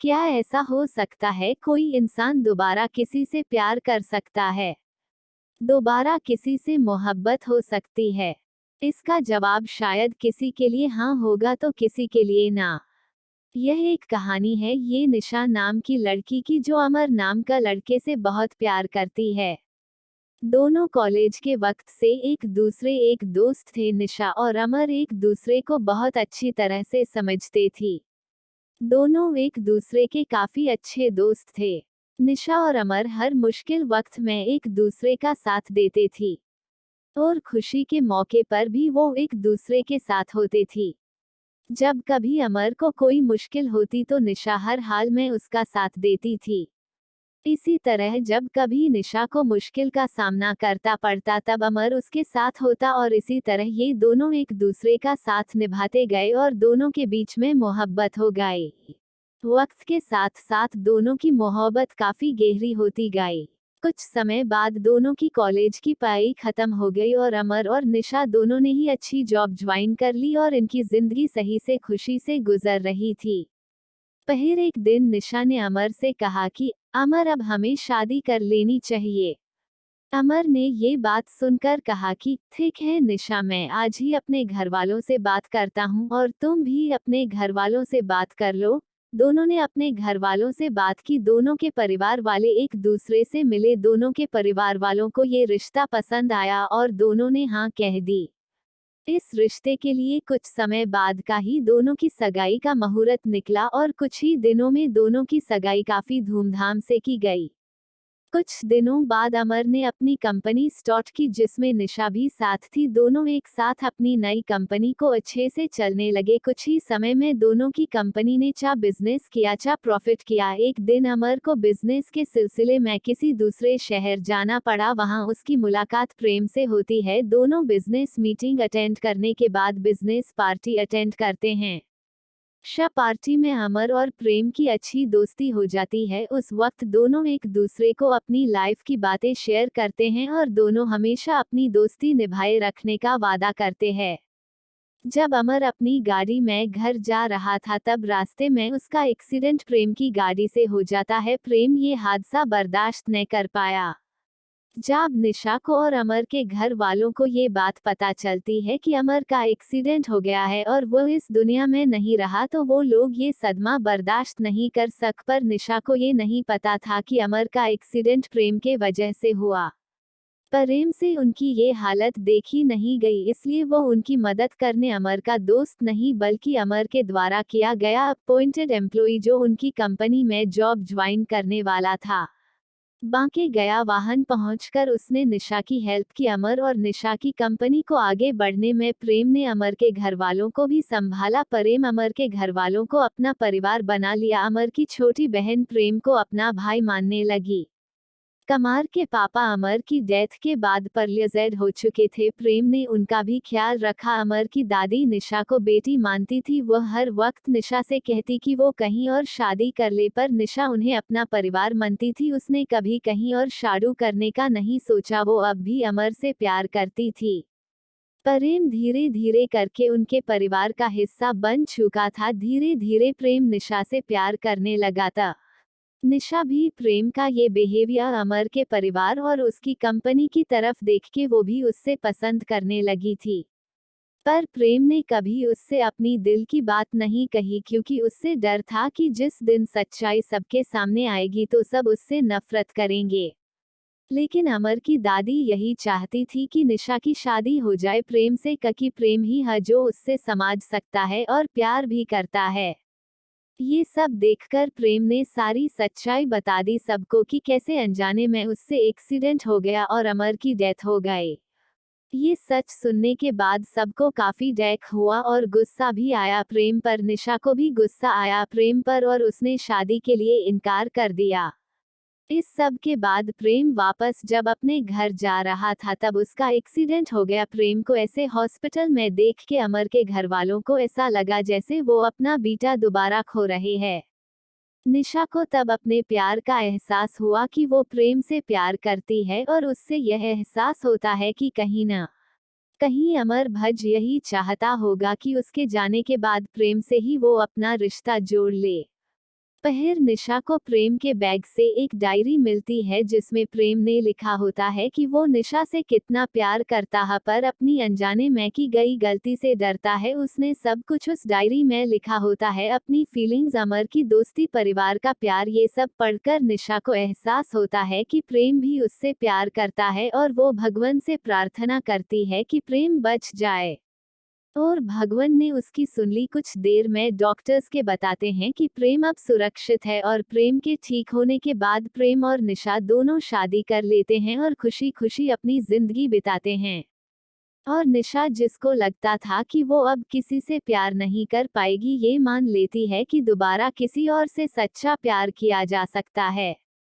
क्या ऐसा हो सकता है कोई इंसान दोबारा किसी से प्यार कर सकता है? दोबारा किसी से मोहब्बत हो सकती है? इसका जवाब शायद किसी के लिए हाँ होगा तो किसी के लिए ना। यह एक कहानी है ये निशा नाम की लड़की की जो अमर नाम का लड़के से बहुत प्यार करती है। दोनों कॉलेज के वक्त से एक दोस्त थे। निशा और अमर एक दूसरे को बहुत अच्छी तरह से समझते थी। दोनों एक दूसरे के काफी अच्छे दोस्त थे। निशा और अमर हर मुश्किल वक्त में एक दूसरे का साथ देते थी और खुशी के मौके पर भी वो एक दूसरे के साथ होते थी। जब कभी अमर को कोई मुश्किल होती तो निशा हर हाल में उसका साथ देती थी। इसी तरह जब कभी निशा को मुश्किल का सामना करता पड़ता तब अमर उसके साथ होता और इसी तरह ये दोनों एक दूसरे का साथ निभाते गए और दोनों के बीच में मोहब्बत हो गई। वक्त के साथ साथ दोनों की मोहब्बत काफी गहरी होती गई। कुछ समय बाद दोनों की कॉलेज की पढ़ाई खत्म हो गई और अमर और निशा दोनों ने ही अच्छी जॉब ज्वाइन कर ली और इनकी जिंदगी सही से खुशी से गुजर रही थी। फिर एक दिन निशा ने अमर से कहा कि अमर अब हमें शादी कर लेनी चाहिए। अमर ने ये बात सुनकर कहा कि ठीक है निशा, मैं आज ही अपने घर वालों से बात करता हूँ और तुम भी अपने घर वालों से बात कर लो। दोनों ने अपने घर वालों से बात की। दोनों के परिवार वाले एक दूसरे से मिले। दोनों के परिवार वालों को ये रिश्ता पसंद आया और दोनों ने हाँ कह दी। इस रिश्ते के लिए कुछ समय बाद का ही दोनों की सगाई का मुहूर्त निकला और कुछ ही दिनों में दोनों की सगाई काफी धूमधाम से की गई। कुछ दिनों बाद अमर ने अपनी कंपनी स्टार्ट की जिसमें निशा भी साथ थी। दोनों एक साथ अपनी नई कंपनी को अच्छे से चलने लगे। कुछ ही समय में दोनों की कंपनी ने चा बिजनेस किया, चा प्रॉफिट किया। एक दिन अमर को बिजनेस के सिलसिले में किसी दूसरे शहर जाना पड़ा। वहां उसकी मुलाकात प्रेम से होती है। दोनों बिजनेस मीटिंग अटेंड करने के बाद बिजनेस पार्टी अटेंड करते हैं। पार्टी में अमर और प्रेम की अच्छी दोस्ती हो जाती है। उस वक्त दोनों एक दूसरे को अपनी लाइफ की बातें शेयर करते हैं और दोनों हमेशा अपनी दोस्ती निभाए रखने का वादा करते हैं। जब अमर अपनी गाड़ी में घर जा रहा था तब रास्ते में उसका एक्सीडेंट प्रेम की गाड़ी से हो जाता है। प्रेम ये हादसा बर्दाश्त न कर पाया। जब निशा को और अमर के घर वालों को ये बात पता चलती है कि अमर का एक्सीडेंट हो गया है और वो इस दुनिया में नहीं रहा तो वो लोग ये सदमा बर्दाश्त नहीं कर सक। पर निशा को ये नहीं पता था कि अमर का एक्सीडेंट प्रेम के वजह से हुआ। प्रेम से उनकी ये हालत देखी नहीं गई, इसलिए वो उनकी मदद करने अमर का दोस्त नहीं बल्कि अमर के द्वारा किया गया अपॉइंटेड एम्प्लॉय जो उनकी कंपनी में जॉब ज्वाइन करने वाला था। बांके गया वाहन पहुंचकर उसने निशा की हेल्प की। अमर और निशा की कंपनी को आगे बढ़ने में प्रेम ने अमर के घर वालों को भी संभाला। प्रेम अमर के घर वालों को अपना परिवार बना लिया। अमर की छोटी बहन प्रेम को अपना भाई मानने लगी। कमार के पापा अमर की डेथ के बाद पैरालाइज्ड हो चुके थे। प्रेम ने उनका भी ख्याल रखा। अमर की दादी निशा को बेटी मानती थी। वह हर वक्त निशा से कहती कि वो कहीं और शादी कर ले, पर निशा उन्हें अपना परिवार मानती थी। उसने कभी कहीं और शादी करने का नहीं सोचा। वो अब भी अमर से प्यार करती थी। प्रेम धीरे धीरे करके उनके परिवार का हिस्सा बन चुका था। धीरे धीरे प्रेम निशा से प्यार करने लगा था। निशा भी प्रेम का ये बिहेवियर अमर के परिवार और उसकी कंपनी की तरफ देख के वो भी उससे पसंद करने लगी थी। पर प्रेम ने कभी उससे अपनी दिल की बात नहीं कही क्योंकि उससे डर था कि जिस दिन सच्चाई सबके सामने आएगी तो सब उससे नफरत करेंगे। लेकिन अमर की दादी यही चाहती थी कि निशा की शादी हो जाए प्रेम से, क्योंकि प्रेम ही है जो उससे समझ सकता है और प्यार भी करता है। ये सब देखकर प्रेम ने सारी सच्चाई बता दी सबको कि कैसे अनजाने में उससे एक्सीडेंट हो गया और अमर की डेथ हो गई। ये सच सुनने के बाद सबको काफी डैक हुआ और गुस्सा भी आया प्रेम पर। निशा को भी गुस्सा आया प्रेम पर और उसने शादी के लिए इनकार कर दिया। इस सब के बाद प्रेम वापस जब अपने घर जा रहा था तब उसका एक्सीडेंट हो गया। प्रेम को ऐसे हॉस्पिटल में देख के अमर के घर वालों को ऐसा लगा जैसे वो अपना बेटा दोबारा खो रहे हैं। निशा को तब अपने प्यार का एहसास हुआ कि वो प्रेम से प्यार करती है और उससे यह एहसास होता है कि कहीं ना कहीं अमर भज यही चाहता होगा कि उसके जाने के बाद प्रेम से ही वो अपना रिश्ता जोड़ ले। दोपहर निशा को प्रेम के बैग से एक डायरी मिलती है जिसमें प्रेम ने लिखा होता है कि वो निशा से कितना प्यार करता है पर अपनी अनजाने में की गई गलती से डरता है। उसने सब कुछ उस डायरी में लिखा होता है, अपनी फीलिंग्स, अमर की दोस्ती, परिवार का प्यार। ये सब पढ़कर निशा को एहसास होता है कि प्रेम भी उससे प्यार करता है और वो भगवान से प्रार्थना करती है कि प्रेम बच जाए। और भगवान ने उसकी सुन ली। कुछ देर में डॉक्टर्स के बताते हैं कि प्रेम अब सुरक्षित है और प्रेम के ठीक होने के बाद प्रेम और निशा दोनों शादी कर लेते हैं और खुशी खुशी अपनी जिंदगी बिताते हैं। और निशा, जिसको लगता था कि वो अब किसी से प्यार नहीं कर पाएगी, ये मान लेती है कि दोबारा किसी और से सच्चा प्यार किया जा सकता है।